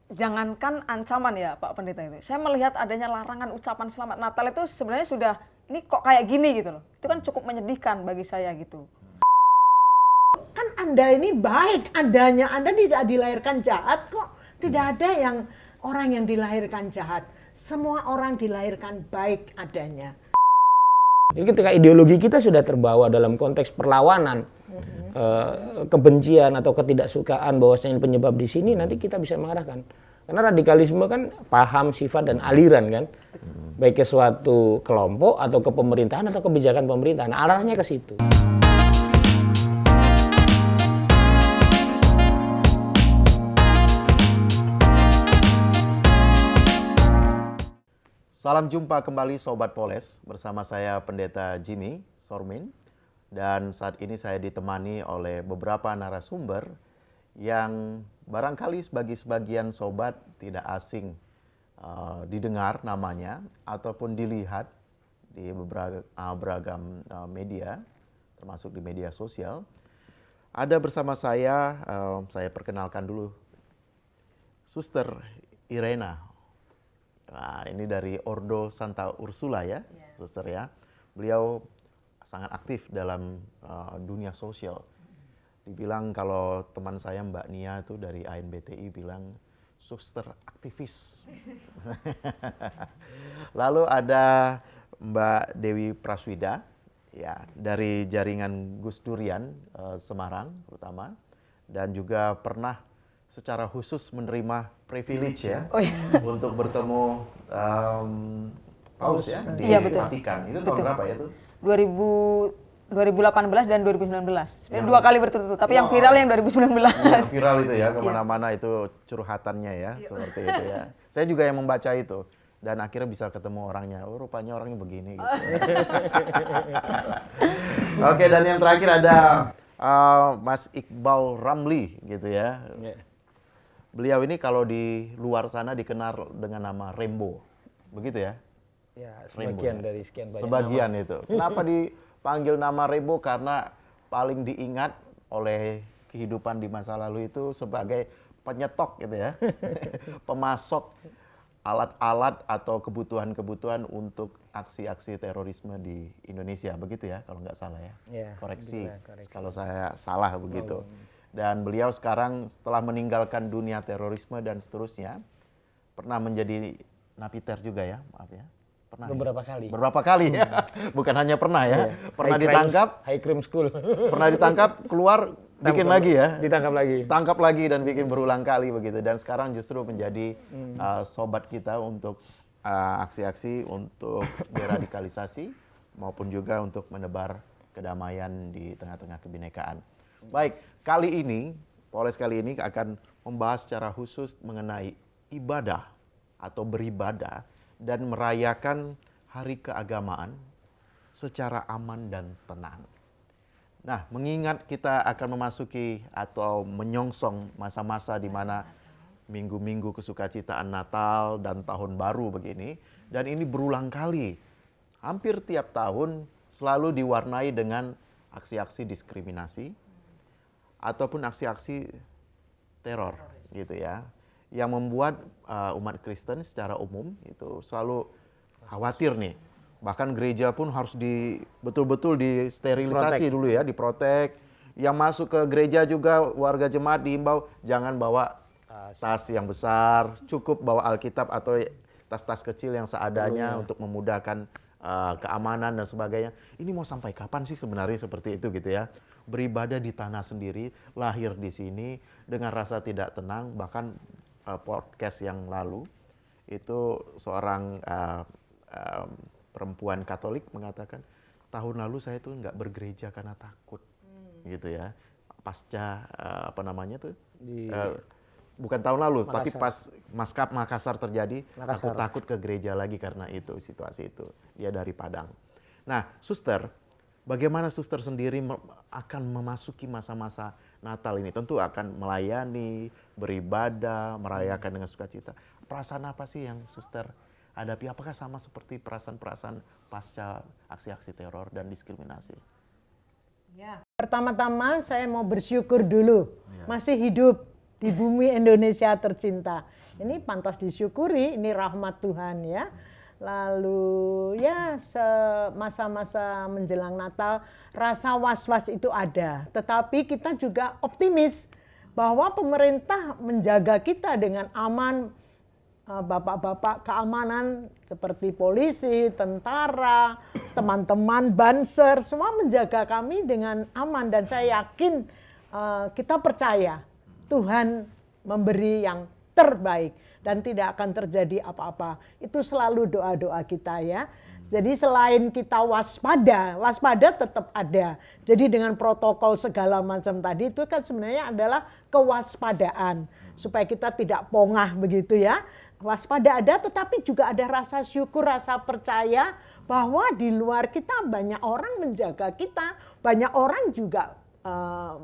jangankan ancaman ya Pak Pendeta itu. Saya melihat adanya larangan ucapan selamat Natal itu sebenarnya sudah ini kok kayak gini gitu loh. Itu kan cukup menyedihkan bagi saya gitu. Kan Anda ini baik adanya, Anda tidak dilahirkan jahat kok. Tidak ada yang orang yang dilahirkan jahat. Semua orang dilahirkan baik adanya. Jadi ketika ideologi kita sudah terbawa dalam konteks perlawanan, kebencian atau ketidaksukaan bahwasanya penyebab di sini, nanti kita bisa mengarahkan. Karena radikalisme kan paham, sifat, dan aliran kan. Baik ke suatu kelompok atau ke pemerintahan atau kebijakan pemerintahan. Arahnya ke situ. Salam jumpa kembali Sobat Poles, bersama saya Pendeta Jimmy Sormin. Dan saat ini saya ditemani oleh beberapa narasumber yang barangkali bagi sebagian sobat tidak asing didengar namanya ataupun dilihat di beragam media, termasuk di media sosial. Ada bersama saya perkenalkan dulu, Suster Irena. Nah, ini dari Ordo Santa Ursula ya, Suster ya. Beliau sangat aktif dalam dunia sosial. Dibilang kalau teman saya Mbak Nia itu dari ANBTI bilang suster aktivis. Lalu ada Mbak Dewi Praswida ya, dari jaringan Gus Durian Semarang terutama, dan juga pernah secara khusus menerima privilege ya, untuk bertemu Paus ya di Vatikan. Itu tahun berapa ya itu? 2018 dan 2019. Dua kali berturut-turut, tapi yang viral yang 2019. Ya, viral itu ya, kemana-mana itu curhatannya ya, seperti itu ya. Saya juga yang membaca itu, dan akhirnya bisa ketemu orangnya. Oh, rupanya orangnya begini gitu. Oke, dan yang terakhir ada Mas Iqbal Ramli gitu ya. Beliau ini kalau di luar sana dikenal dengan nama Rembo, begitu ya? Ya, sebagian dari sekian banyak sebagian nama. Itu. Kenapa dipanggil nama Rembo? Karena paling diingat oleh kehidupan di masa lalu itu sebagai penyetok gitu ya, pemasok alat-alat atau kebutuhan-kebutuhan untuk aksi-aksi terorisme di Indonesia, begitu ya? Kalau nggak salah ya? Ya, koreksi koreksi kalau saya salah begitu. Dan beliau sekarang setelah meninggalkan dunia terorisme dan seterusnya, pernah menjadi napiter juga ya, maaf ya. Pernah beberapa kali. Beberapa kali ya, bukan hanya pernah ya. Pernah ditangkap, high crime school. pernah ditangkap, keluar, bikin lagi ya. Ditangkap lagi. Tangkap lagi dan bikin berulang kali begitu. Dan sekarang justru menjadi sobat kita untuk aksi-aksi untuk deradikalisasi maupun juga untuk menebar kedamaian di tengah-tengah kebinekaan. Baik, kali ini, Poles kali ini akan membahas secara khusus mengenai ibadah atau beribadah dan merayakan hari keagamaan secara aman dan tenang. Nah, mengingat kita akan memasuki atau menyongsong masa-masa di mana minggu-minggu kesukacitaan Natal dan Tahun Baru begini, dan ini berulang kali, hampir tiap tahun selalu diwarnai dengan aksi-aksi diskriminasi ataupun aksi-aksi teror gitu ya, yang membuat umat Kristen secara umum itu selalu khawatir nih. Bahkan gereja pun harus betul-betul disterilisasi dulu ya, diprotek. Yang masuk ke gereja juga warga jemaat diimbau jangan bawa tas yang besar, cukup bawa Alkitab atau tas-tas kecil yang seadanya untuk memudahkan keamanan dan sebagainya. Ini mau sampai kapan sih sebenarnya seperti itu gitu ya? Beribadah di tanah sendiri, lahir di sini dengan rasa tidak tenang. Bahkan podcast yang lalu itu seorang perempuan Katolik mengatakan tahun lalu saya tuh nggak bergereja karena takut, gitu ya. Pasca bukan tahun lalu, Makassar. Tapi pas Makassar terjadi, aku takut ke gereja lagi karena itu situasi itu. Dia dari Padang. Nah, Suster, bagaimana Suster sendiri akan memasuki masa-masa Natal ini? Tentu akan melayani, beribadah, merayakan dengan sukacita. Perasaan apa sih yang Suster hadapi? Apakah sama seperti perasaan-perasaan pasca aksi-aksi teror dan diskriminasi? Ya. Pertama-tama saya mau bersyukur dulu, masih hidup. di bumi Indonesia tercinta. Ini pantas disyukuri, ini rahmat Tuhan ya. Lalu ya masa-masa menjelang Natal rasa was-was itu ada. Tetapi kita juga optimis bahwa pemerintah menjaga kita dengan aman. Bapak-bapak keamanan seperti polisi, tentara, teman-teman Banser, semua menjaga kami dengan aman. Dan saya yakin kita percaya Tuhan memberi yang terbaik dan tidak akan terjadi apa-apa. Itu selalu doa-doa kita ya. Jadi selain kita waspada tetap ada. Jadi dengan protokol segala macam tadi itu kan sebenarnya adalah kewaspadaan. Supaya kita tidak pongah begitu ya. Waspada ada, tetapi juga ada rasa syukur, rasa percaya bahwa di luar kita banyak orang menjaga kita, banyak orang juga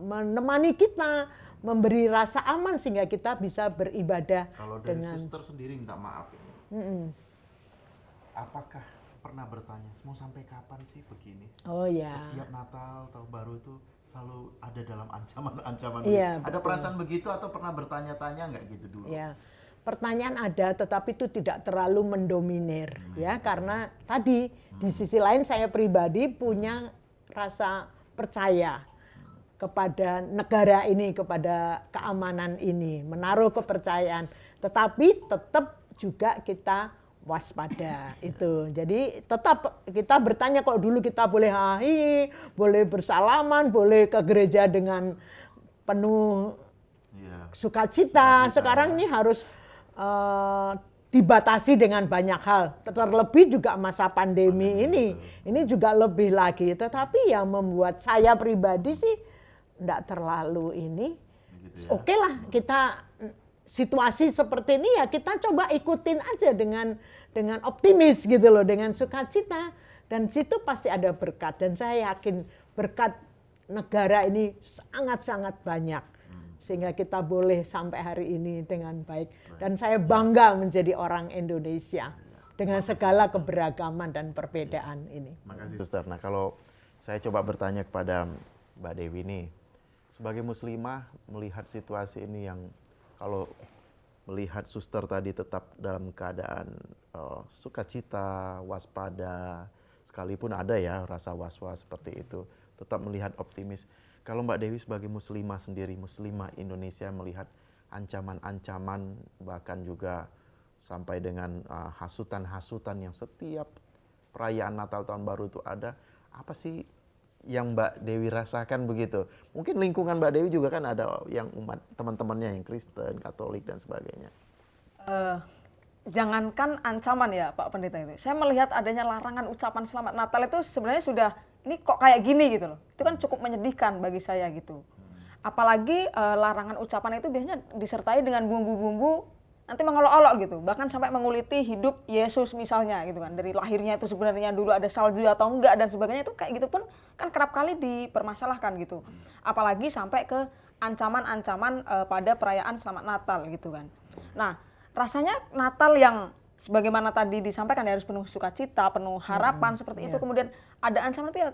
menemani kita, memberi rasa aman sehingga kita bisa beribadah. Kalau dari dengan suster sendiri minta maaf ini, apakah pernah bertanya mau sampai kapan sih begini? Oh ya. Setiap Natal, Tahun Baru itu selalu ada dalam ancaman-ancaman. Iya, Ada betul. perasaan begitu atau pernah bertanya-tanya nggak gitu dulu? Ya, pertanyaan ada, tetapi itu tidak terlalu mendominir, ya, karena tadi di sisi lain saya pribadi punya rasa percaya kepada negara ini, kepada keamanan ini, menaruh kepercayaan, tetapi tetap juga kita waspada itu. Jadi tetap kita bertanya, kalau dulu kita boleh hahi, boleh bersalaman, boleh ke gereja dengan penuh Iya. sukacita. Sekarang ini harus dibatasi dengan banyak hal. Terlebih juga masa pandemi ini. Ini juga lebih lagi. Tetapi yang membuat saya pribadi sih enggak terlalu ini. Gitu ya. Oke lah, kita situasi seperti ini ya kita coba ikutin aja dengan optimis gitu loh, dengan sukacita. Dan situ pasti ada berkat. Dan saya yakin berkat negara ini sangat-sangat banyak. Sehingga kita boleh sampai hari ini dengan baik. Dan saya bangga menjadi orang Indonesia dengan segala keberagaman dan perbedaan ini. Makasih, Suster. Nah, kalau saya coba bertanya kepada Mbak Dewi nih, sebagai muslimah melihat situasi ini yang kalau melihat Suster tadi tetap dalam keadaan sukacita, waspada, sekalipun ada ya rasa was-was seperti itu, tetap melihat optimis. Kalau Mbak Dewi sebagai muslimah sendiri, muslimah Indonesia melihat ancaman-ancaman, bahkan juga sampai dengan hasutan-hasutan yang setiap perayaan Natal Tahun Baru itu ada, apa sih yang Mbak Dewi rasakan begitu? Mungkin lingkungan Mbak Dewi juga kan ada yang umat teman-temannya yang Kristen, Katolik dan sebagainya. Jangankan ancaman ya Pak Pendeta itu. Saya melihat adanya larangan ucapan selamat Natal itu sebenarnya sudah ini kok kayak gini gitu loh. Itu kan cukup menyedihkan bagi saya gitu. Apalagi larangan ucapan itu biasanya disertai dengan bumbu-bumbu nanti mengolok-olok gitu. Bahkan sampai menguliti hidup Yesus misalnya gitu kan. Dari lahirnya itu sebenarnya dulu ada salju atau enggak dan sebagainya, itu kayak gitu pun kan kerap kali dipermasalahkan gitu. Apalagi sampai ke ancaman-ancaman pada perayaan Selamat Natal gitu kan. Nah, rasanya Natal yang sebagaimana tadi disampaikan ya harus penuh sukacita, penuh harapan seperti itu. Kemudian ada ancaman itu ya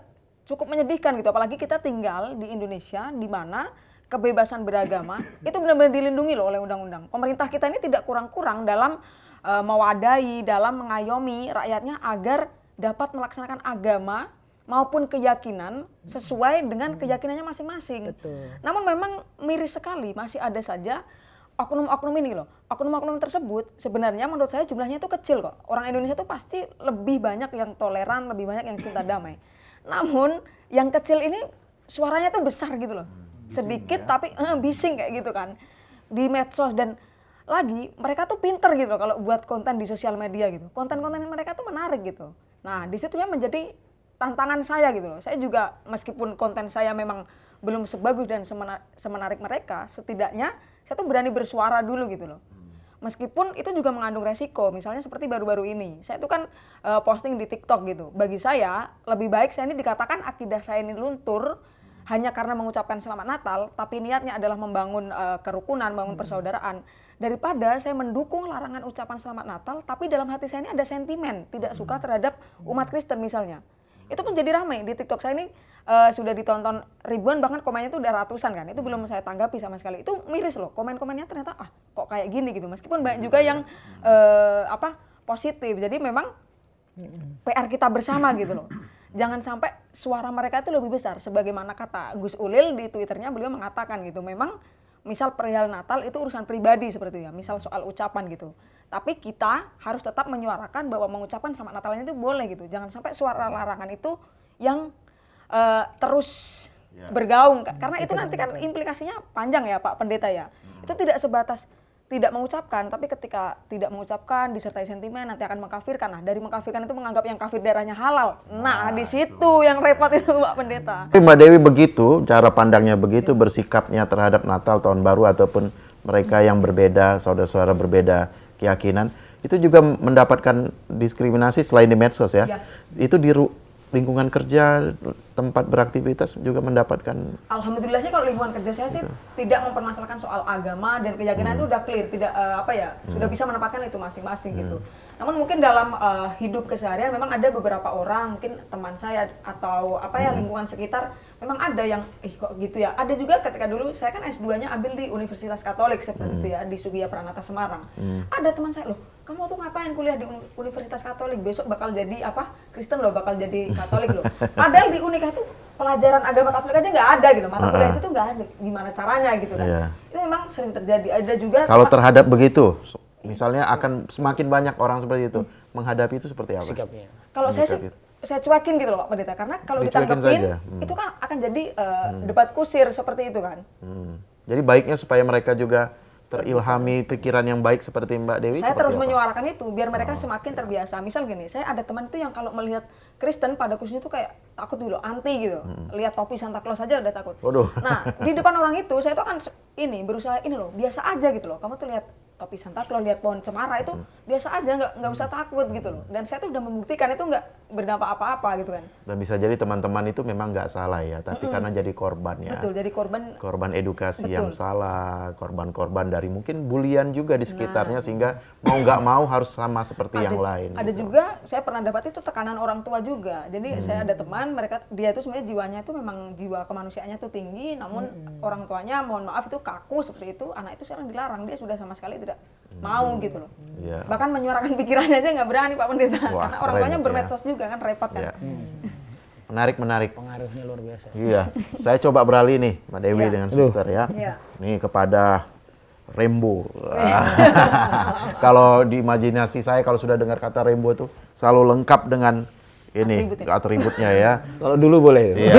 cukup menyedihkan gitu. Apalagi kita tinggal di Indonesia di mana kebebasan beragama itu benar-benar dilindungi loh oleh undang-undang. Pemerintah kita ini tidak kurang-kurang dalam mewadahi, dalam mengayomi rakyatnya agar dapat melaksanakan agama maupun keyakinan sesuai dengan keyakinannya masing-masing. Betul. Namun memang miris sekali masih ada saja oknum-oknum ini loh. Oknum-oknum tersebut sebenarnya menurut saya jumlahnya itu kecil kok. Orang Indonesia itu pasti lebih banyak yang toleran, lebih banyak yang cinta damai. Namun yang kecil ini suaranya tuh besar gitu loh. Sedikit tapi bising kayak gitu kan. Di medsos dan lagi mereka tuh pinter gitu loh kalau buat konten di sosial media gitu. Konten-konten mereka tuh menarik gitu. Nah, di situ menjadi tantangan saya gitu loh. Saya juga meskipun konten saya memang belum sebagus dan semenarik mereka, setidaknya saya tuh berani bersuara dulu gitu loh. Meskipun itu juga mengandung resiko, misalnya seperti baru-baru ini. Saya itu kan posting di TikTok gitu. Bagi saya, lebih baik saya ini dikatakan akidah saya ini luntur hanya karena mengucapkan Selamat Natal, tapi niatnya adalah membangun kerukunan, membangun persaudaraan. Daripada saya mendukung larangan ucapan Selamat Natal, tapi dalam hati saya ini ada sentimen, tidak suka terhadap umat Kristen misalnya. Itu pun jadi ramai di TikTok saya ini, sudah ditonton ribuan, bahkan komennya itu udah ratusan kan, itu belum saya tanggapi sama sekali. Itu miris loh, komen-komennya ternyata kok kayak gini gitu, meskipun banyak juga yang positif. Jadi memang PR kita bersama gitu loh. Jangan sampai suara mereka itu lebih besar, sebagaimana kata Gus Ulil di Twitternya, beliau mengatakan gitu, memang misal perihal Natal itu urusan pribadi seperti itu ya, misal soal ucapan gitu. Tapi kita harus tetap menyuarakan bahwa mengucapkan selamat Natalnya itu boleh gitu. Jangan sampai suara larangan itu yang terus bergaung, karena itu nanti kan implikasinya panjang ya Pak Pendeta ya. Itu tidak sebatas tidak mengucapkan, tapi ketika tidak mengucapkan disertai sentimen nanti akan mengkafirkan. Nah, dari mengkafirkan itu menganggap yang kafir darahnya halal. Nah, di situ yang repot itu Pak Pendeta. Mbak Dewi begitu, cara pandangnya begitu, bersikapnya terhadap Natal, Tahun Baru, ataupun mereka yang berbeda, saudara-saudara berbeda keyakinan, itu juga mendapatkan diskriminasi selain di medsos ya. Itu di lingkungan kerja, tempat beraktivitas juga mendapatkan. Alhamdulillah sih kalau lingkungan kerja saya sih tidak mempermasalahkan soal agama dan keyakinan, itu udah clear, tidak sudah bisa menempatkan itu masing-masing gitu. Namun mungkin dalam hidup keseharian memang ada beberapa orang, mungkin teman saya atau lingkungan sekitar, memang ada yang kok gitu ya. Ada juga ketika dulu saya kan S2-nya ambil di Universitas Katolik seperti itu ya, di Sugiya Pranata Semarang. Ada teman saya, loh kamu tuh ngapain kuliah di Universitas Katolik, besok bakal jadi Kristen loh, bakal jadi Katolik loh. Padahal di Unika itu pelajaran agama Katolik aja nggak ada gitu, mata kuliah itu tuh nggak ada, gimana caranya gitu kan. Itu memang sering terjadi. Ada juga kalau terhadap begitu, misalnya akan semakin banyak orang seperti itu, menghadapi itu seperti apa? Sikapnya. Kalau saya cuekin gitu loh Pak Pendeta, karena kalau ditangkepin itu kan akan jadi debat kusir seperti itu kan. Jadi baiknya supaya mereka juga terilhami pikiran yang baik seperti Mbak Dewi. Saya terus menyuarakan itu biar mereka semakin terbiasa. Misal gini, saya ada teman tuh yang kalau melihat Kristen pada khususnya tuh kayak takut dulu, anti gitu. Lihat topi Santa Claus aja udah takut. Waduh. Nah, di depan orang itu saya tuh akan berusaha loh, biasa aja gitu loh. Kamu tuh lihat topi Santa Claus, lihat pohon cemara itu biasa aja, nggak usah takut gitu loh. Dan saya tuh udah membuktikan itu nggak berdampak apa-apa gitu kan. Dan bisa jadi teman-teman itu memang nggak salah ya, tapi karena jadi korban ya. Betul, jadi korban edukasi yang salah, korban-korban dari mungkin bulian juga di sekitarnya, sehingga mau nggak mau harus sama seperti yang lain. Ada gitu. juga saya pernah dapat itu tekanan orang tua juga. Jadi saya ada teman, dia itu sebenarnya jiwanya itu memang jiwa kemanusiaannya tuh tinggi, namun orang tuanya mohon maaf itu kaku seperti itu. Anak itu sekarang dilarang, dia sudah sama sekali tidak mau gitu loh. Bahkan menyuarakan pikirannya aja nggak berani Pak Pendeta. Wah, karena orang tuanya bermedsos juga kan, repot kan. Menarik. Pengaruhnya luar biasa. Iya, saya coba beralih nih Mbak Dewi dengan suster ya. Nih kepada Rainbow. Kalau di imajinasi saya, kalau sudah dengar kata Rainbow itu selalu lengkap dengan ini atributnya ya. Kalau dulu boleh. Iya.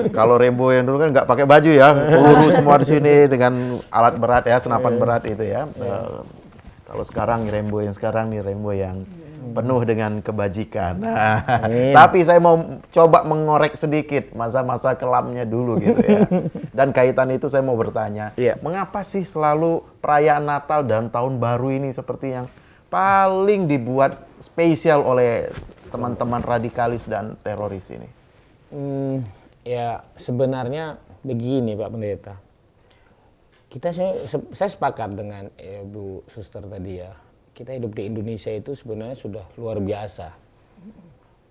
Kalau Rainbow yang dulu kan nggak pakai baju ya, peluru semua di sini dengan alat berat ya, senapan berat itu ya. Kalau sekarang Rainbow yang sekarang nih Rainbow yang penuh dengan kebajikan. Nah, tapi saya mau coba mengorek sedikit masa-masa kelamnya dulu gitu ya. Dan kaitan itu saya mau bertanya, mengapa sih selalu perayaan Natal dan Tahun Baru ini seperti yang paling dibuat spesial oleh teman-teman radikalis dan teroris ini? Ya sebenarnya begini Pak Pendeta. Saya sepakat dengan Bu Suster tadi ya. Kita hidup di Indonesia itu sebenarnya sudah luar biasa.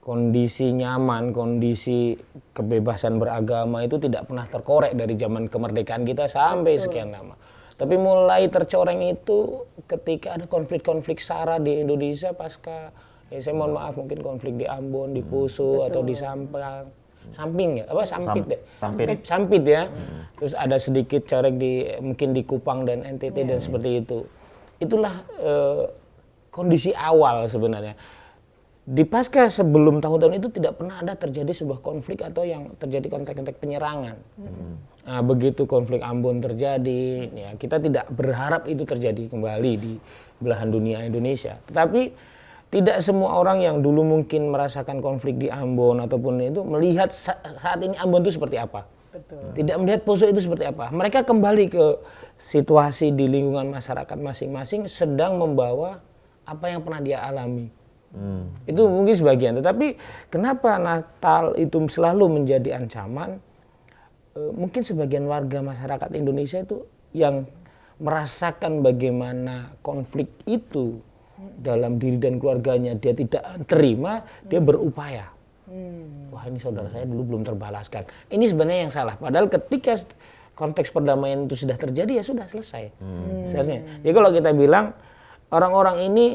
Kondisi nyaman, kondisi kebebasan beragama itu tidak pernah terkorek dari zaman kemerdekaan kita sampai sekian lama. Tapi mulai tercoreng itu ketika ada konflik-konflik SARA di Indonesia pasca, saya mohon maaf mungkin konflik di Ambon, di Poso atau di Samping ya, Sampit ya. Terus ada sedikit corek mungkin di Kupang dan NTT dan seperti itu. Itulah kondisi awal sebenarnya. Di pasca sebelum tahun-tahun itu tidak pernah ada terjadi sebuah konflik atau yang terjadi kontak-kontak penyerangan. Nah, begitu konflik Ambon terjadi, ya kita tidak berharap itu terjadi kembali di belahan dunia Indonesia. Tetapi tidak semua orang yang dulu mungkin merasakan konflik di Ambon ataupun itu melihat saat ini Ambon itu seperti apa. Tidak melihat Poso itu seperti apa. Mereka kembali ke situasi di lingkungan masyarakat masing-masing sedang membawa apa yang pernah dia alami. Itu mungkin sebagian. Tetapi kenapa Natal itu selalu menjadi ancaman? Mungkin sebagian warga masyarakat Indonesia itu yang merasakan bagaimana konflik itu dalam diri dan keluarganya dia tidak terima, dia berupaya Wah, ini saudara saya dulu belum terbalaskan. Ini sebenarnya yang salah. Padahal ketika konteks perdamaian itu sudah terjadi, ya sudah selesai. Seharusnya. Jadi kalau kita bilang orang-orang ini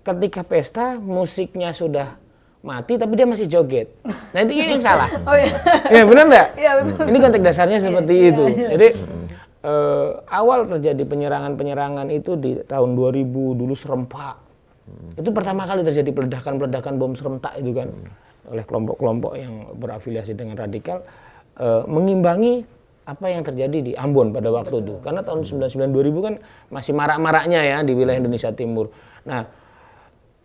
ketika pesta musiknya sudah mati tapi dia masih joget. Nah itu yang salah. Oh iya. Ya benar nggak? Iya betul. Ini konteks dasarnya seperti itu. Jadi awal terjadi penyerangan-penyerangan itu di tahun 2000 dulu serempak. Itu pertama kali terjadi peledakan bom serentak itu kan oleh kelompok-kelompok yang berafiliasi dengan radikal mengimbangi apa yang terjadi di Ambon pada waktu itu. Karena tahun 99 2000 kan masih marak-maraknya ya di wilayah Indonesia Timur. Nah,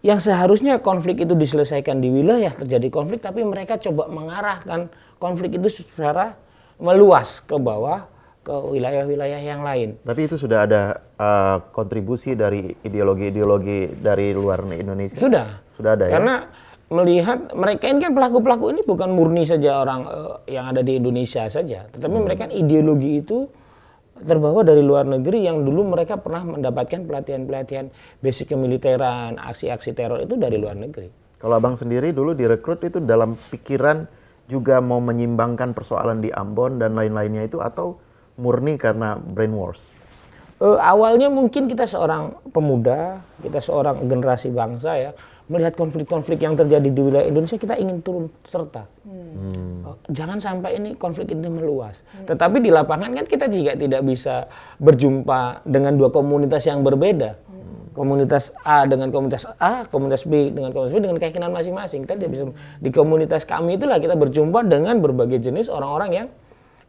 yang seharusnya konflik itu diselesaikan di wilayah terjadi konflik, tapi mereka coba mengarahkan konflik itu secara meluas ke bawah ke wilayah-wilayah yang lain. Tapi itu sudah ada kontribusi dari ideologi-ideologi dari luar Indonesia? Sudah ada ya? Karena melihat mereka ini kan pelaku-pelaku ini bukan murni saja orang yang ada di Indonesia saja. Tetapi mereka ideologi itu terbawa dari luar negeri yang dulu mereka pernah mendapatkan pelatihan-pelatihan basic kemiliteran, aksi-aksi teror itu dari luar negeri. Kalau abang sendiri dulu direkrut itu dalam pikiran juga mau menyimbangkan persoalan di Ambon dan lain-lainnya itu atau murni karena brainwash? Awalnya mungkin kita seorang pemuda, kita seorang generasi bangsa ya, melihat konflik-konflik yang terjadi di wilayah Indonesia, kita ingin turun serta. Jangan sampai ini konflik ini meluas. Tetapi di lapangan kan kita juga tidak bisa berjumpa dengan dua komunitas yang berbeda. Komunitas A dengan komunitas A, komunitas B dengan komunitas B dengan keyakinan masing-masing. Kan dia bisa di komunitas kami itulah kita berjumpa dengan berbagai jenis orang-orang yang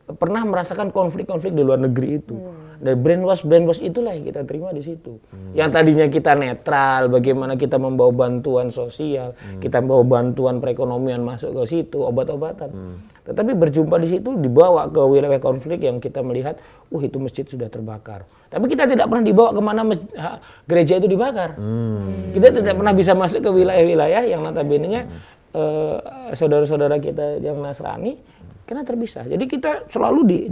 pernah merasakan konflik-konflik di luar negeri itu. Dan brainwash itulah yang kita terima di situ. Yang tadinya kita netral, bagaimana kita membawa bantuan sosial, kita membawa bantuan perekonomian masuk ke situ, obat-obatan. Tetapi berjumpa di situ dibawa ke wilayah konflik yang kita melihat, itu masjid sudah terbakar. Tapi kita tidak pernah dibawa kemana gereja itu dibakar. Kita tidak pernah bisa masuk ke wilayah-wilayah yang notabene-nya saudara-saudara kita yang Nasrani karena terpisah. Jadi kita selalu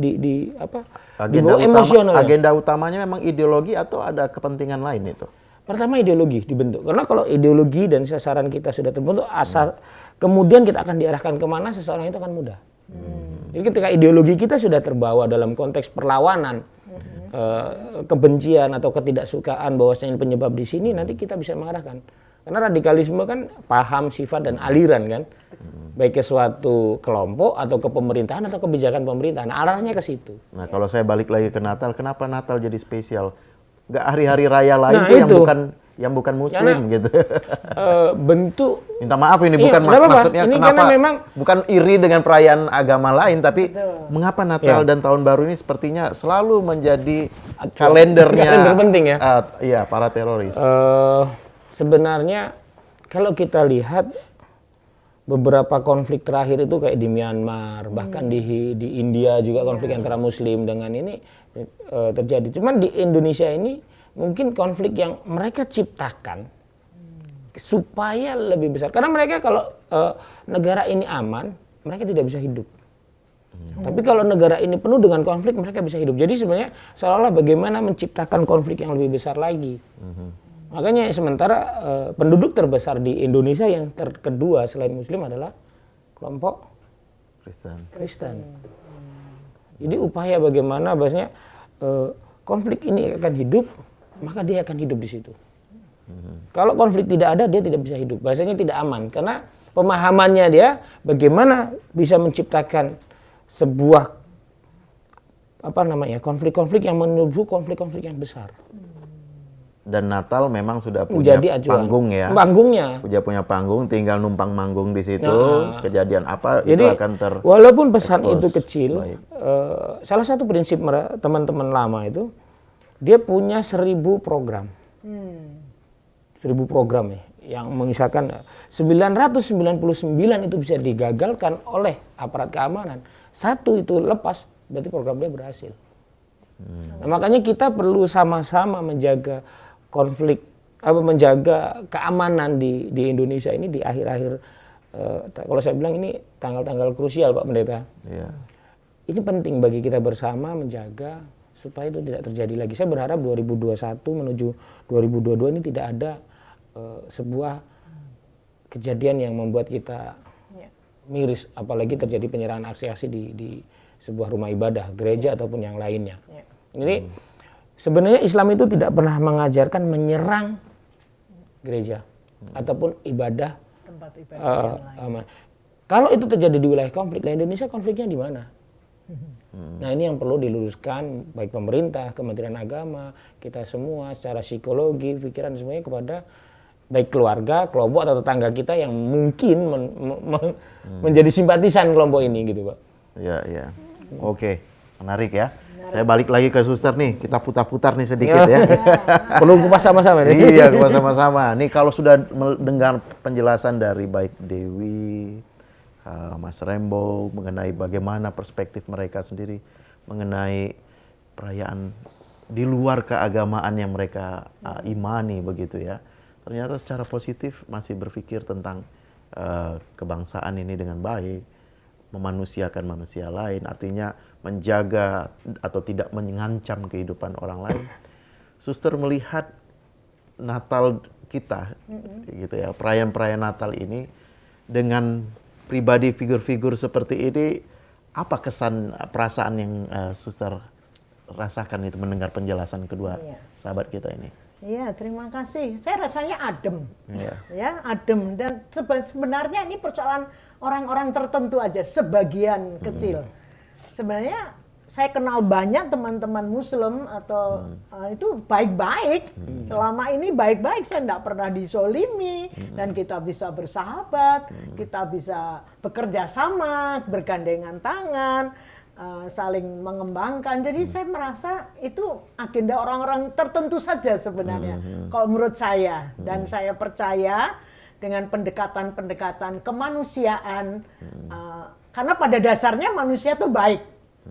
dibawa emosional. Agenda utamanya memang ideologi atau ada kepentingan lain itu? Pertama ideologi dibentuk. Karena kalau ideologi dan sasaran kita sudah terbentuk, kemudian kita akan diarahkan kemana seseorang itu akan mudah. Jadi ketika ideologi kita sudah terbawa dalam konteks perlawanan, kebencian atau ketidaksukaan bahwasanya ini penyebab di sini, nanti kita bisa mengarahkan. Karena radikalisme kan paham, sifat, dan aliran kan. Baik ke suatu kelompok atau ke pemerintahan atau kebijakan pemerintahan. Nah, arahnya ke situ. Nah, kalau saya balik lagi ke Natal, kenapa Natal jadi spesial? Nggak hari-hari raya lain yang bukan Muslim gitu. Bentuk. Minta maaf ini bukan maksudnya ini kenapa memang bukan iri dengan perayaan agama lain, tapi mengapa Natal dan Tahun Baru ini sepertinya selalu menjadi kalendernya kalender penting ya. Iya, para teroris. Sebenarnya kalau kita lihat beberapa konflik terakhir itu kayak di Myanmar, bahkan di India juga konflik antara Muslim dengan ini terjadi. Cuman di Indonesia ini mungkin konflik yang mereka ciptakan supaya lebih besar. Karena mereka kalau negara ini aman, mereka tidak bisa hidup. Tapi kalau negara ini penuh dengan konflik, mereka bisa hidup. Jadi sebenarnya seolah-olah bagaimana menciptakan konflik yang lebih besar lagi. Makanya sementara penduduk terbesar di Indonesia yang kedua selain Muslim adalah kelompok Kristen. Jadi upaya bagaimana bahasanya konflik ini akan hidup, maka dia akan hidup di situ. Kalau konflik tidak ada, dia tidak bisa hidup. Bahasanya tidak aman karena pemahamannya dia bagaimana bisa menciptakan sebuah konflik-konflik yang menuju konflik-konflik yang besar. Dan Natal memang sudah punya panggung ya. Panggungnya. Sudah punya panggung, tinggal numpang manggung di situ. Kejadian apa jadi, itu akan walaupun pesan itu kecil, salah satu prinsip teman-teman lama itu, dia punya 1000 program. 1000 program ya, yang mengisahkan 999 itu bisa digagalkan oleh aparat keamanan. Satu itu lepas, berarti program dia berhasil. Nah, makanya kita perlu sama-sama menjaga menjaga keamanan di Indonesia ini di akhir-akhir. Kalau saya bilang ini tanggal-tanggal krusial, Pak Pendeta. Iya. Ini penting bagi kita bersama menjaga supaya itu tidak terjadi lagi. Saya berharap 2021 menuju 2022 ini tidak ada sebuah kejadian yang membuat kita Ya. miris, apalagi terjadi penyerangan aksi-aksi di sebuah rumah ibadah, gereja ataupun yang lainnya. Ya. Jadi sebenarnya Islam itu tidak pernah mengajarkan menyerang gereja ataupun ibadah. Tempat ibadah yang lain. Kalau itu terjadi di wilayah konflik, nah Indonesia konfliknya di mana? Nah ini yang perlu diluruskan baik pemerintah, Kementerian Agama, kita semua secara psikologi, pikiran semuanya kepada baik keluarga, kelompok atau tetangga kita yang mungkin menjadi simpatisan kelompok ini gitu Pak. Ya, ya. Oke, menarik ya. Saya balik lagi ke suster nih, kita putar-putar nih sedikit ya. Perlu kupas sama-sama nih. Iya, kupas sama-sama. Nih kalau sudah mendengar penjelasan dari baik Dewi, Mas Rembo mengenai bagaimana perspektif mereka sendiri mengenai perayaan di luar keagamaan yang mereka imani begitu ya. Ternyata secara positif masih berpikir tentang kebangsaan ini dengan baik, memanusiakan manusia lain, artinya menjaga atau tidak mengancam kehidupan orang lain. Suster melihat Natal kita, gitu ya, perayaan-perayaan Natal ini dengan pribadi figur-figur seperti ini, apa kesan perasaan yang Suster rasakan itu mendengar penjelasan kedua sahabat kita ini? Iya, terima kasih. Saya rasanya adem, Iya. ya adem. Dan sebenarnya ini persoalan orang-orang tertentu aja, sebagian kecil. Sebenarnya saya kenal banyak teman-teman Muslim atau itu baik-baik. Selama ini baik-baik, saya tidak pernah disolimi dan kita bisa bersahabat, kita bisa bekerja sama, bergandengan tangan, saling mengembangkan. Jadi saya merasa itu agenda orang-orang tertentu saja sebenarnya. Kalau menurut saya, dan saya percaya dengan pendekatan-pendekatan kemanusiaan, karena pada dasarnya manusia itu baik.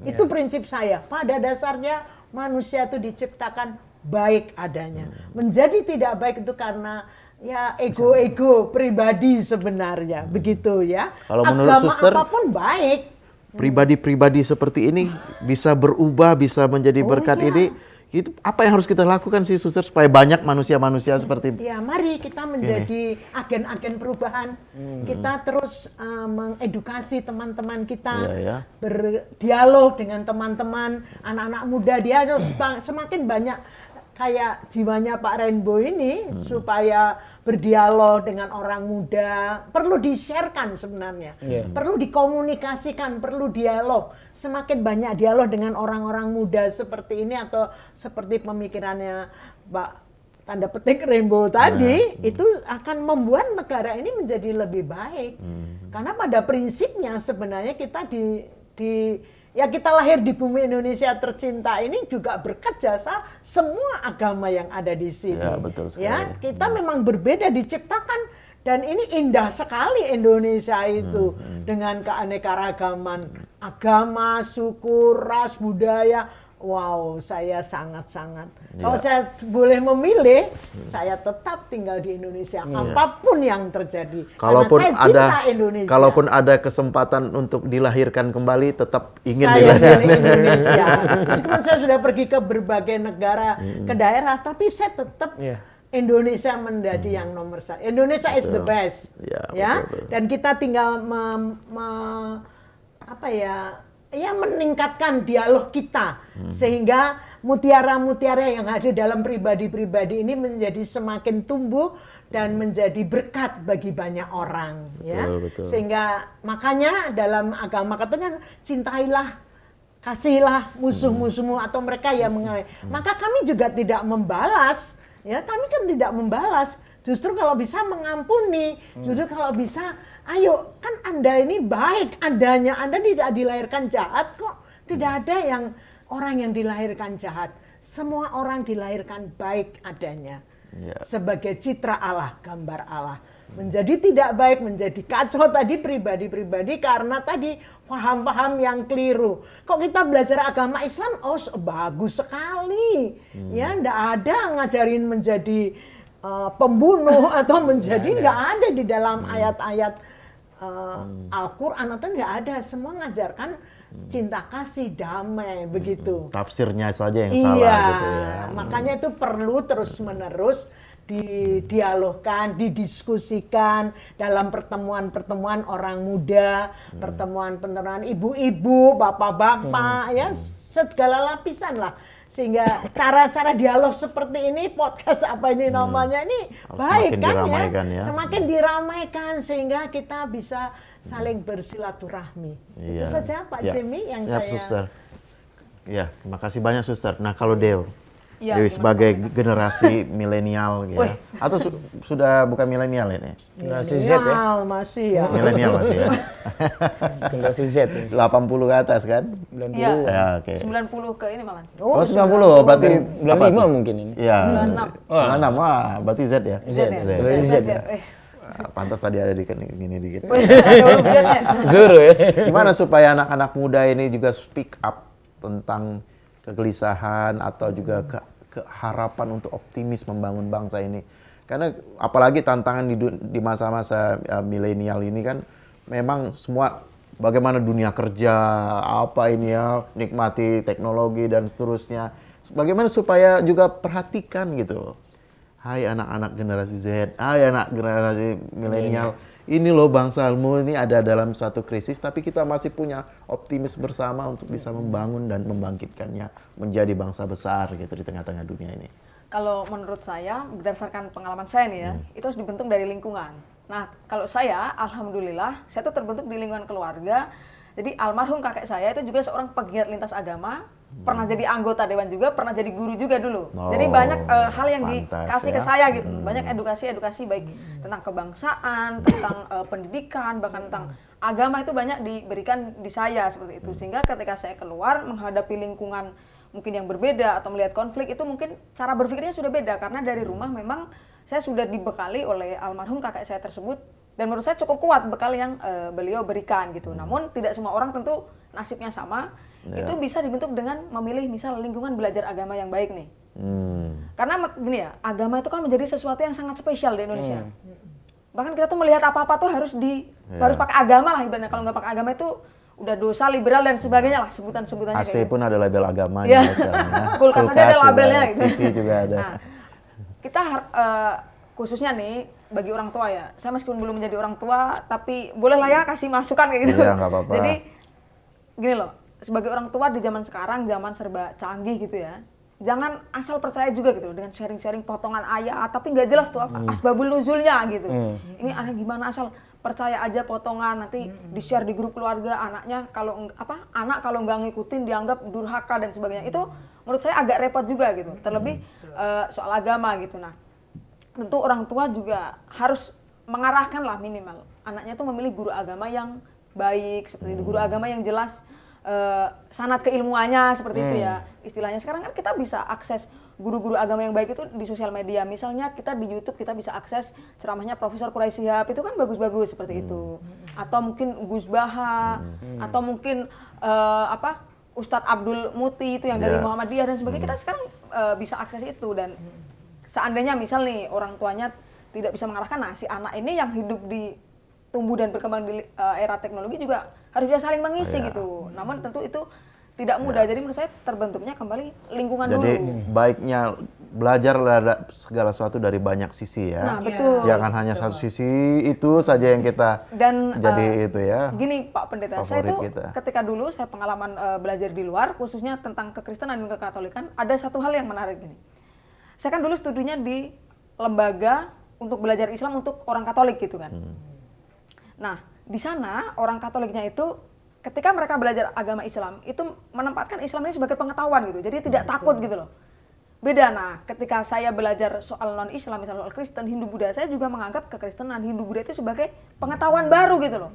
Itu prinsip saya. Pada dasarnya manusia itu diciptakan baik adanya. Menjadi tidak baik itu karena ya ego-ego pribadi sebenarnya, begitu ya. Kalau menurut agama Suster, apapun baik. Pribadi-pribadi seperti ini bisa berubah, bisa menjadi berkat iya. ini. Itu apa yang harus kita lakukan sih Suster supaya banyak manusia-manusia seperti Ya, mari kita menjadi agen-agen perubahan. Kita terus mengedukasi teman-teman kita, Iya, ya. berdialog dengan teman-teman, anak-anak muda. Dia harus semakin banyak kayak jiwanya Pak Rainbow ini, supaya berdialog dengan orang muda. Perlu di-sharekan sebenarnya. Perlu dikomunikasikan, perlu dialog. Semakin banyak dialog dengan orang-orang muda seperti ini atau seperti pemikirannya Pak tanda petik Rainbow tadi, itu akan membuat negara ini menjadi lebih baik. Karena pada prinsipnya sebenarnya kita ya kita lahir di bumi Indonesia tercinta ini juga berkat jasa semua agama yang ada di sini. Ya, betul sekali. Ya, kita memang berbeda diciptakan dan ini indah sekali Indonesia itu dengan keanekaragaman agama, suku, ras, budaya. Wow, saya sangat-sangat. Kalau saya boleh memilih, saya tetap tinggal di Indonesia apapun yang terjadi. Kalaupun karena saya cinta ada Indonesia. kalaupun ada kesempatan untuk dilahirkan kembali tetap ingin Saya dilahirkan. dari Indonesia. Meskipun saya sudah pergi ke berbagai negara, ke daerah, tapi saya tetap Indonesia menjadi yang nomor satu. Indonesia is the best. Ya, betul. Dan kita tinggal meningkatkan dialog kita sehingga mutiara-mutiara yang ada dalam pribadi-pribadi ini menjadi semakin tumbuh dan menjadi berkat bagi banyak orang, ya. Betul. Sehingga makanya dalam agama katanya cintailah, kasihilah musuh-musuhmu atau mereka yang mengalami. Maka kami juga tidak membalas, ya. Kami kan tidak membalas. Justru kalau bisa mengampuni, justru kalau bisa ayo, kan Anda ini baik adanya, Anda tidak dilahirkan jahat kok. Tidak ada yang orang yang dilahirkan jahat. Semua orang dilahirkan baik adanya. Sebagai citra Allah, gambar Allah. Menjadi tidak baik, menjadi kacau tadi pribadi-pribadi karena tadi paham-paham yang keliru. Kok kita belajar agama Islam, bagus sekali. Ya, enggak ada ngajarin menjadi pembunuh atau menjadi, nggak ada di dalam ayat-ayat Al-Quran atau nggak ada. Semua ngajarkan cinta kasih, damai, begitu. Tafsirnya saja yang salah gitu ya. Makanya itu perlu terus-menerus didialogkan, didiskusikan dalam pertemuan-pertemuan orang muda, pertemuan-pertemuan ibu-ibu, bapak-bapak, ya segala lapisan lah. Sehingga cara-cara dialog seperti ini, podcast apa ini namanya, ini Harus baik semakin kan diramaikan ya. Semakin diramaikan sehingga kita bisa saling bersilaturahmi. Itu Iya. saja Pak Ya. Jimmy yang Siap, saya... Suster. Ya, terima kasih banyak Suster. Nah, kalau Dewi Iya, Dewi gimana, sebagai generasi milenial gitu Wih. ya. Atau sudah bukan milenial ini? Generasi Z ya. Milenial masih ya. Milenial masih ya. Generasi Z ya. 80 ke atas kan? 90. Iya. Ya, oke. 90 ke ini malah. Oh, 90 berarti 95 mungkin ini. Iya. 96. 96. Wah, berarti Z ya. Z ya? Generasi Z ya. Pantas tadi ada di gini dikit. Ada huruf Z-nya. Zuru ya. Gimana supaya anak-anak muda ini juga speak up tentang kegelisahan atau juga keharapan untuk optimis membangun bangsa ini? Karena apalagi tantangan di masa-masa milenial ini kan memang semua bagaimana dunia kerja, apa ini ya, nikmati teknologi dan seterusnya. Bagaimana supaya juga perhatikan gitu loh. Hai anak-anak generasi Z, hai anak generasi milenial, ini loh bangsamu ini ada dalam suatu krisis, tapi kita masih punya optimis bersama untuk bisa membangun dan membangkitkannya menjadi bangsa besar gitu di tengah-tengah dunia ini. Kalau menurut saya, berdasarkan pengalaman saya nih ya, itu harus dibentuk dari lingkungan. Nah, kalau saya, alhamdulillah, saya tuh terbentuk di lingkungan keluarga. Jadi almarhum kakek saya itu juga seorang pegiat lintas agama, pernah jadi anggota dewan juga, pernah jadi guru juga dulu. Oh, Jadi banyak hal yang pantas dikasih ya. ke saya gitu, banyak edukasi-edukasi baik tentang kebangsaan, tentang pendidikan, bahkan tentang agama itu banyak diberikan di saya seperti itu. Sehingga ketika saya keluar menghadapi lingkungan mungkin yang berbeda atau melihat konflik itu mungkin cara berpikirnya sudah beda karena dari rumah memang saya sudah dibekali oleh almarhum kakek saya tersebut dan menurut saya cukup kuat bekal yang beliau berikan gitu. Namun tidak semua orang tentu nasibnya sama. Itu bisa dibentuk dengan memilih misal lingkungan belajar agama yang baik nih. Karena gini ya, agama itu kan menjadi sesuatu yang sangat spesial di Indonesia. Bahkan kita tuh melihat apa-apa tuh harus harus pakai agama lah ibaratnya. Kalau nggak pakai agama itu udah dosa, liberal dan sebagainya lah sebutan-sebutannya AC kayak gitu. pun ada label agamanya Iya. ya sekarang ya. Kulkas aja ada juga labelnya ada, gitu. TV juga ada. Nah, kita khususnya nih bagi orang tua ya, saya meskipun belum menjadi orang tua, tapi boleh lah ya kasih masukan kayak gitu. Iya, nggak apa-apa. Jadi gini loh, sebagai orang tua di zaman sekarang, zaman serba canggih gitu ya, jangan asal percaya juga gitu dengan sharing-sharing potongan ayat, tapi nggak jelas tuh apa asbabul nuzulnya gitu. Ini aneh gimana asal percaya aja potongan nanti di-share di grup keluarga anak kalau nggak ngikutin dianggap durhaka dan sebagainya. Itu menurut saya agak repot juga gitu. Terlebih soal agama gitu. Nah, tentu orang tua juga harus mengarahkan lah minimal anaknya tuh memilih guru agama yang baik seperti itu, guru agama yang jelas sanad keilmuannya seperti itu ya istilahnya. Sekarang kan kita bisa akses guru-guru agama yang baik itu di sosial media, misalnya kita di YouTube kita bisa akses ceramahnya Profesor Quraisy Shihab, itu kan bagus-bagus seperti itu, atau mungkin Gus Baha, atau mungkin Ustadz Abdul Muti itu yang dari Muhammadiyah dan sebagainya. Kita sekarang bisa akses itu dan seandainya misal nih orang tuanya tidak bisa mengarahkan, nah si anak ini yang hidup di tumbuh dan berkembang di era teknologi juga harus bisa saling mengisi gitu. Namun tentu itu tidak mudah. Jadi menurut saya terbentuknya kembali lingkungan Jadi dulu. baiknya belajar segala sesuatu dari banyak sisi ya. Nah, betul. Jangan hanya satu sisi itu saja yang kita Dan jadi itu ya. gini Pak Pendeta, saya favorit itu kita. ketika dulu saya pengalaman belajar di luar, khususnya tentang kekristenan dan kekatolikan, ada satu hal yang menarik gini. Saya kan dulu studinya di lembaga untuk belajar Islam untuk orang Katolik gitu kan. Nah, di sana orang Katoliknya itu ketika mereka belajar agama Islam itu menempatkan Islam ini sebagai pengetahuan gitu. Jadi tidak takut gitu loh. Beda. Nah, ketika saya belajar soal non-Islam, misalnya soal Kristen, Hindu, Buddha, saya juga menganggap kekristenan, Hindu, Buddha itu sebagai pengetahuan baru gitu loh.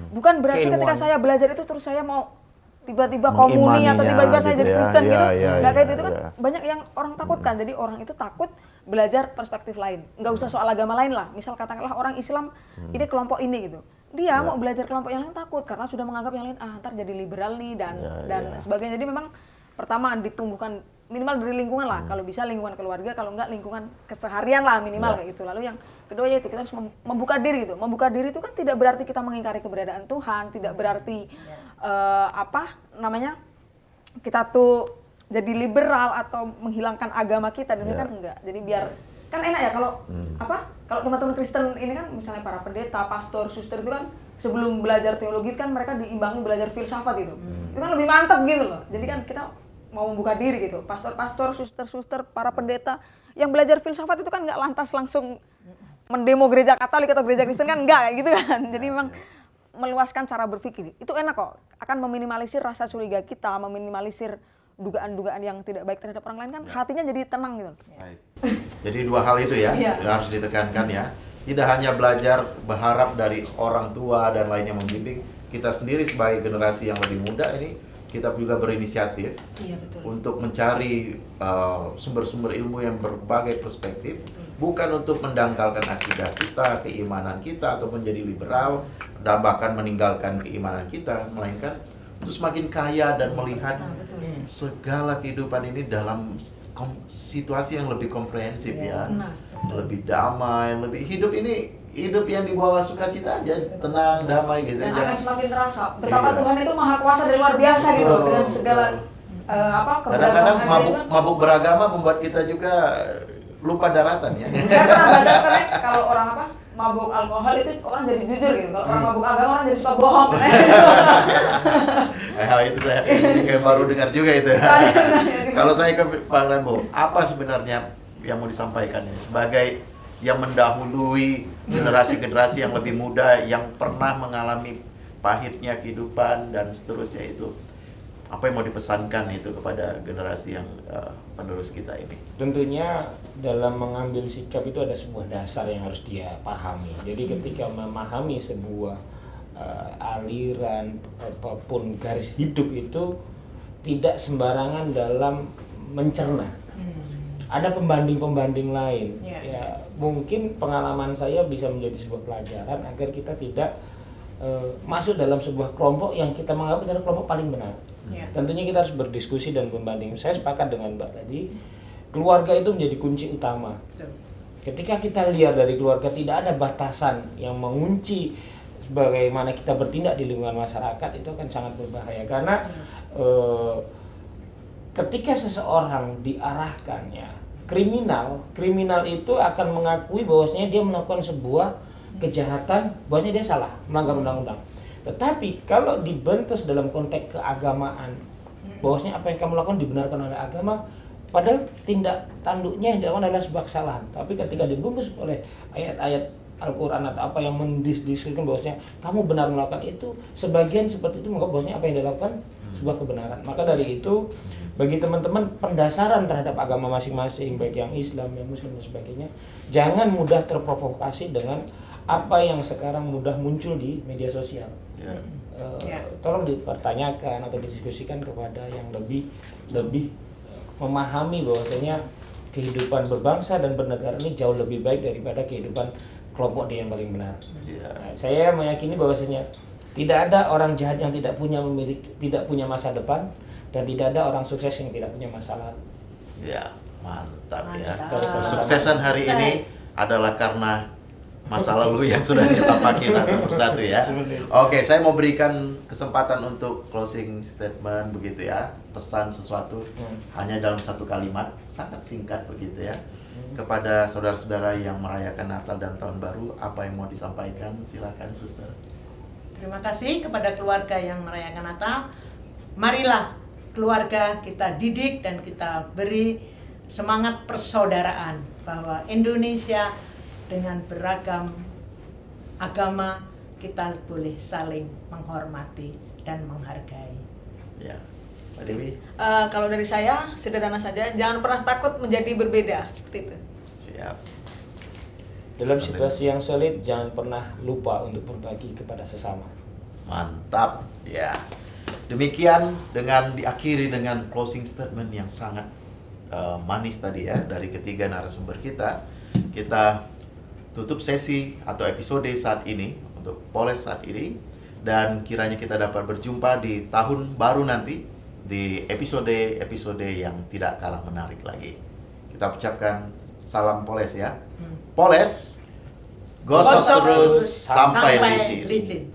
Bukan berarti ketika saya belajar itu terus saya mau tiba-tiba komuni atau tiba-tiba saya gitu jadi ya. Kristen gitu. Iya, Nggak kayak itu kan iya. banyak yang orang takutkan. Jadi orang itu takut belajar perspektif lain. Nggak usah soal agama lain lah. Misal katakanlah orang Islam ini kelompok ini gitu. Dia mau belajar kelompok yang lain takut karena sudah menganggap yang lain ntar jadi liberal nih dan sebagainya. Jadi memang pertama ditumbuhkan minimal dari lingkungan lah. Kalau bisa lingkungan keluarga, kalau enggak lingkungan keseharian lah minimal kayak gitu. Lalu yang kedua yaitu kita harus membuka diri gitu. Membuka diri itu kan tidak berarti kita mengingkari keberadaan Tuhan, tidak berarti kita tuh jadi liberal atau menghilangkan agama kita dan kan enggak. Jadi biar Kan enak ya kalau kalau teman-teman Kristen ini kan misalnya para pendeta, pastor, suster itu kan sebelum belajar teologi kan mereka diimbangi belajar filsafat itu. Itu kan lebih mantap gitu loh. Jadi kan kita mau membuka diri gitu. Pastor-pastor, suster-suster, para pendeta yang belajar filsafat itu kan nggak lantas langsung mendemo gereja Katolik atau gereja Kristen kan enggak kayak gitu kan. Jadi memang meluaskan cara berpikir. Itu enak kok. Akan meminimalisir rasa curiga kita, meminimalisir dugaan-dugaan yang tidak baik terhadap orang lain kan hatinya jadi tenang gitu. Baik. Jadi dua hal itu ya yang harus ditekankan ya. Tidak hanya belajar berharap dari orang tua dan lainnya membimbing, kita sendiri sebagai generasi yang lebih muda ini kita juga berinisiatif untuk mencari sumber-sumber ilmu yang berbagai perspektif, bukan untuk mendangkalkan akidah kita, keimanan kita, ataupun jadi liberal dan bahkan meninggalkan keimanan kita, melainkan untuk semakin kaya dan melihat segala kehidupan ini dalam situasi yang lebih komprehensif ya, lebih damai, lebih hidup yang dibawa sukacita aja, tenang, damai gitu dan aja. akan semakin terasa betapa Tuhan itu maha kuasa dan luar biasa gitu dengan segala kadang-kadang keberagaman mabuk beragama membuat kita juga lupa daratan ya. Saya pernah baca katanya kalau orang mabuk alkohol itu orang jadi jujur gitu. Kalau orang mabuk agama orang jadi suka bohong. Itu saya kayak baru dengar juga itu. Kalau saya ke Bang Rembo, apa sebenarnya yang mau disampaikan ini sebagai yang mendahului generasi-generasi yang lebih muda yang pernah mengalami pahitnya kehidupan dan seterusnya itu, apa yang mau dipesankan itu kepada generasi yang penerus kita ini? Tentunya dalam mengambil sikap itu ada sebuah dasar yang harus dia pahami. Jadi ketika memahami sebuah aliran apapun garis hidup itu tidak sembarangan dalam mencerna. Ada pembanding-pembanding lain. Ya, mungkin pengalaman saya bisa menjadi sebuah pelajaran agar kita tidak masuk dalam sebuah kelompok yang kita menganggap adalah kelompok paling benar. Tentunya kita harus berdiskusi dan membanding. Saya sepakat dengan Mbak tadi, keluarga itu menjadi kunci utama. Ketika kita lihat dari keluarga tidak ada batasan yang mengunci bagaimana kita bertindak di lingkungan masyarakat, itu akan sangat berbahaya. Karena ketika seseorang diarahkan ya kriminal itu akan mengakui bahwasanya dia melakukan sebuah kejahatan, bahwasanya dia salah, melanggar undang-undang. Tetapi kalau dibentuk dalam konteks keagamaan, bahwasanya apa yang kamu lakukan dibenarkan oleh agama, padahal tindak tanduknya yang dilakukan adalah sebuah kesalahan. Tapi ketika dibungkus oleh ayat-ayat Al-Quran atau apa yang mendiskusikan bahwasanya kamu benar melakukan itu, sebagian seperti itu menganggap bahwasanya apa yang dilakukan sebuah kebenaran. Maka dari itu, bagi teman-teman pendasaran terhadap agama masing-masing, baik yang Islam, yang Muslim dan sebagainya, jangan mudah terprovokasi dengan apa yang sekarang mudah muncul di media sosial. Tolong dipertanyakan atau didiskusikan kepada yang lebih memahami bahwasanya kehidupan berbangsa dan bernegara ini jauh lebih baik daripada kehidupan kelompok dia yang paling benar. Nah, saya meyakini bahwasanya tidak ada orang jahat yang tidak punya masa depan, dan tidak ada orang sukses yang tidak punya masa lalu. Ya, mantap ya. Kesuksesan hari ini adalah karena masa lalu yang sudah ditapaki satu persatu ya. Oke, saya mau berikan kesempatan untuk closing statement begitu ya. Pesan sesuatu hanya dalam satu kalimat, sangat singkat begitu ya. Kepada saudara-saudara yang merayakan Natal dan Tahun Baru, apa yang mau disampaikan? Silakan, Suster. Terima kasih kepada keluarga yang merayakan Natal. Marilah keluarga kita didik dan kita beri semangat persaudaraan bahwa Indonesia dengan beragam agama kita boleh saling menghormati dan menghargai. Ya, Mbak Dewi. Kalau dari saya sederhana saja, jangan pernah takut menjadi berbeda seperti itu. Siap. Dalam situasi yang sulit, jangan pernah lupa untuk berbagi kepada sesama. Mantap, ya. Demikian dengan diakhiri dengan closing statement yang sangat manis tadi ya dari ketiga narasumber kita. Kita tutup sesi atau episode saat ini untuk Poles saat ini, dan kiranya kita dapat berjumpa di tahun baru nanti di episode yang tidak kalah menarik lagi. Kita ucapkan salam Poles ya. Poles, gosok terus sampai licin.